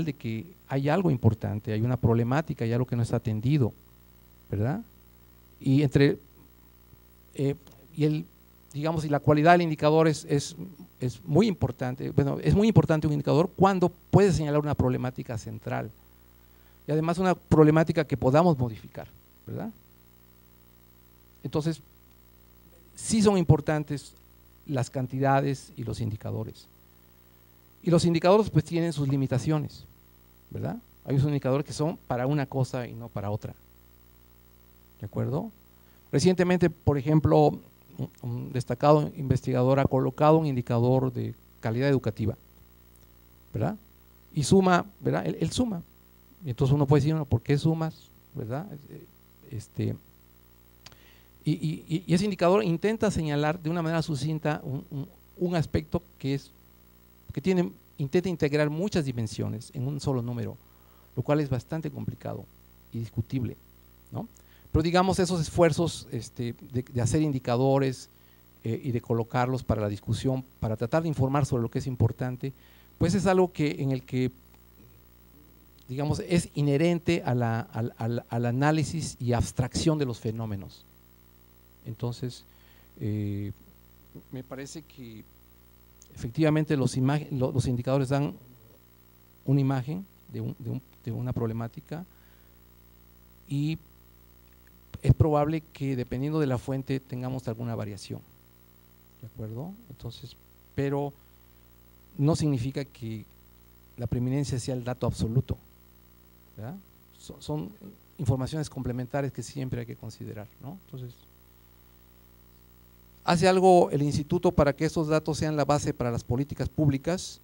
de que hay algo importante, hay una problemática, hay algo que no está atendido, ¿verdad? Y digamos, y la cualidad del indicador es muy importante. Bueno, es muy importante un indicador cuando puede señalar una problemática central y además una problemática que podamos modificar, ¿verdad? Entonces, sí son importantes las cantidades y los indicadores. Y los indicadores pues tienen sus limitaciones, ¿verdad? Hay unos indicadores que son para una cosa y no para otra, ¿de acuerdo? Recientemente, por ejemplo, un destacado investigador ha colocado un indicador de calidad educativa, ¿verdad? Y suma, ¿verdad? Él suma. Y entonces uno puede decir, bueno, ¿por qué sumas? ¿Verdad? Y ese indicador intenta señalar de una manera sucinta un aspecto que intenta integrar muchas dimensiones en un solo número, lo cual es bastante complicado y discutible, ¿no? Pero digamos, esos esfuerzos de hacer indicadores y de colocarlos para la discusión, para tratar de informar sobre lo que es importante, pues es algo en el que, digamos, es inherente al análisis y abstracción de los fenómenos. Entonces, me parece que efectivamente los indicadores dan una imagen de una problemática y es probable que dependiendo de la fuente tengamos alguna variación, ¿de acuerdo? Entonces, pero no significa que la preeminencia sea el dato absoluto, ¿verdad? Son informaciones complementarias que siempre hay que considerar, ¿no? Entonces, hace algo el instituto para que estos datos sean la base para las políticas públicas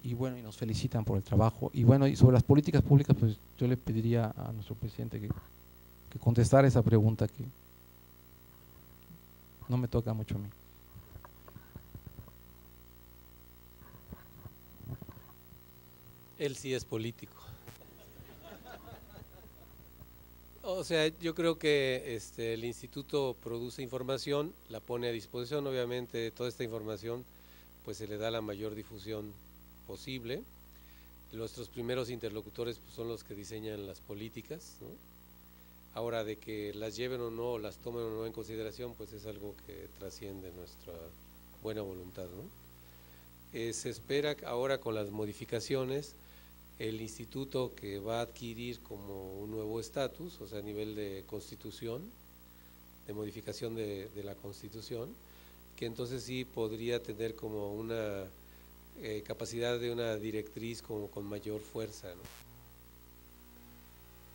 y bueno, y nos felicitan por el trabajo. Y bueno, y sobre las políticas públicas, pues yo le pediría a nuestro presidente que contestara esa pregunta que no me toca mucho a mí. Él sí es político. O sea, yo creo que el instituto produce información, la pone a disposición, obviamente toda esta información pues se le da la mayor difusión posible. Nuestros primeros interlocutores pues, son los que diseñan las políticas, ¿no? Ahora, de que las lleven o no, las tomen o no en consideración, pues es algo que trasciende nuestra buena voluntad, ¿no? Se espera ahora con las modificaciones el instituto que va a adquirir como un nuevo estatus, o sea, a nivel de constitución, de modificación de la constitución, que entonces sí podría tener como una capacidad de una directriz como con mayor fuerza, ¿no?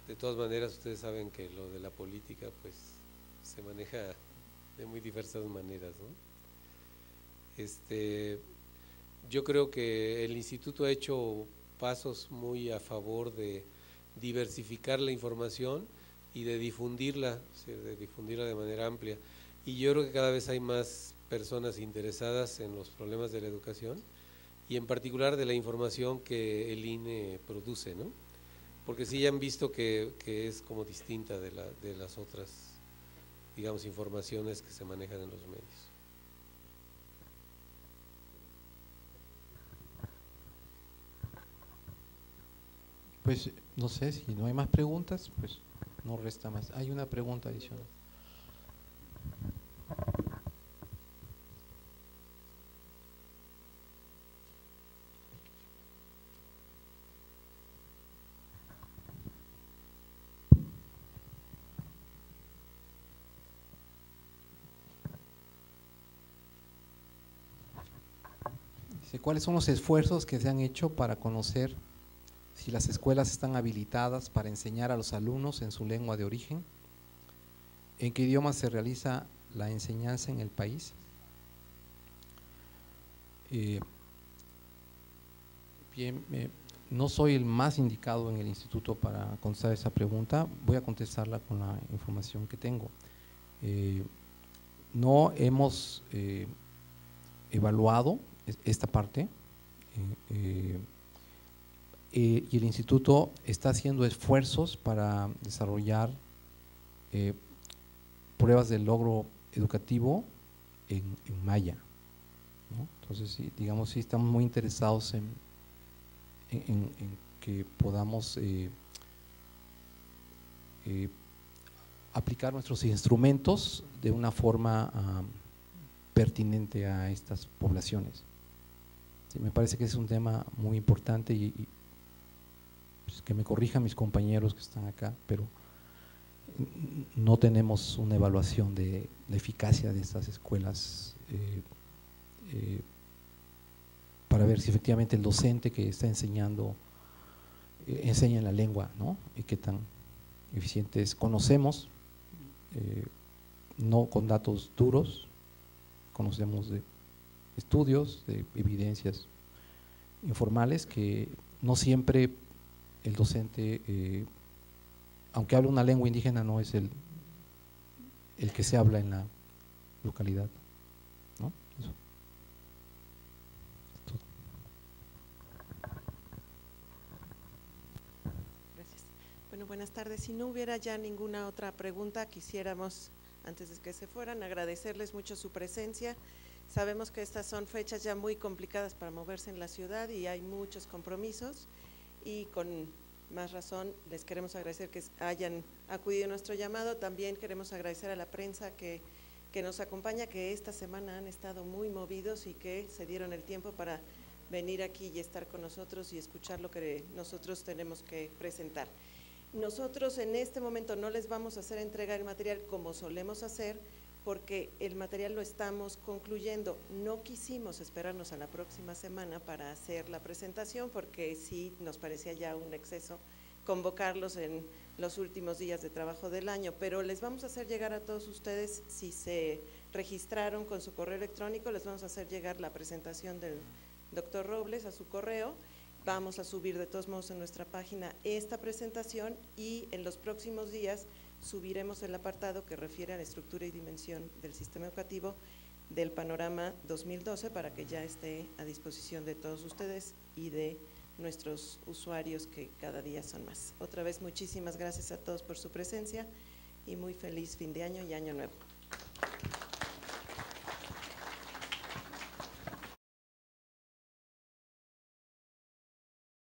De todas maneras, ustedes saben que lo de la política pues se maneja de muy diversas maneras, ¿no? Yo creo que el instituto ha hecho pasos muy a favor de diversificar la información y de difundirla, de manera amplia. Y yo creo que cada vez hay más personas interesadas en los problemas de la educación y en particular de la información que el INE produce, ¿no? Porque sí ya han visto que es como distinta de las otras, digamos, informaciones que se manejan en los medios. Pues no sé, si no hay más preguntas, pues no resta más. Hay una pregunta adicional. Dice, ¿cuáles son los esfuerzos que se han hecho para conocer si las escuelas están habilitadas para enseñar a los alumnos en su lengua de origen? ¿En qué idioma se realiza la enseñanza en el país? Bien, no soy el más indicado en el instituto para contestar esa pregunta, voy a contestarla con la información que tengo. No hemos evaluado esta parte y el instituto está haciendo esfuerzos para desarrollar pruebas de logro educativo en maya, ¿no? Entonces, sí, digamos, sí estamos muy interesados en que podamos aplicar nuestros instrumentos de una forma pertinente a estas poblaciones. Sí, me parece que es un tema muy importante y pues, que me corrijan mis compañeros que están acá, pero no tenemos una evaluación de la eficacia de estas escuelas para ver si efectivamente el docente que está enseñando enseña en la lengua, ¿no? Y qué tan eficientes. Conocemos, no con datos duros, conocemos de estudios, de evidencias informales que no siempre el docente, aunque hable una lengua indígena, no es el que se habla en la localidad, ¿no? Eso. Gracias. Bueno, buenas tardes. Si no hubiera ya ninguna otra pregunta, quisiéramos, antes de que se fueran, agradecerles mucho su presencia. Sabemos que estas son fechas ya muy complicadas para moverse en la ciudad y hay muchos compromisos, y con más razón les queremos agradecer que hayan acudido a nuestro llamado. También queremos agradecer a la prensa que nos acompaña, que esta semana han estado muy movidos y que se dieron el tiempo para venir aquí y estar con nosotros y escuchar lo que nosotros tenemos que presentar. Nosotros en este momento no les vamos a hacer entrega del material como solemos hacer, porque el material lo estamos concluyendo. No quisimos esperarnos a la próxima semana para hacer la presentación, porque sí nos parecía ya un exceso convocarlos en los últimos días de trabajo del año, pero les vamos a hacer llegar a todos ustedes, si se registraron con su correo electrónico, les vamos a hacer llegar la presentación del doctor Robles a su correo. Vamos a subir de todos modos en nuestra página esta presentación, y en los próximos días subiremos el apartado que refiere a la estructura y dimensión del sistema educativo del panorama 2012, para que ya esté a disposición de todos ustedes y de nuestros usuarios, que cada día son más. Otra vez, muchísimas gracias a todos por su presencia y muy feliz fin de año y año nuevo.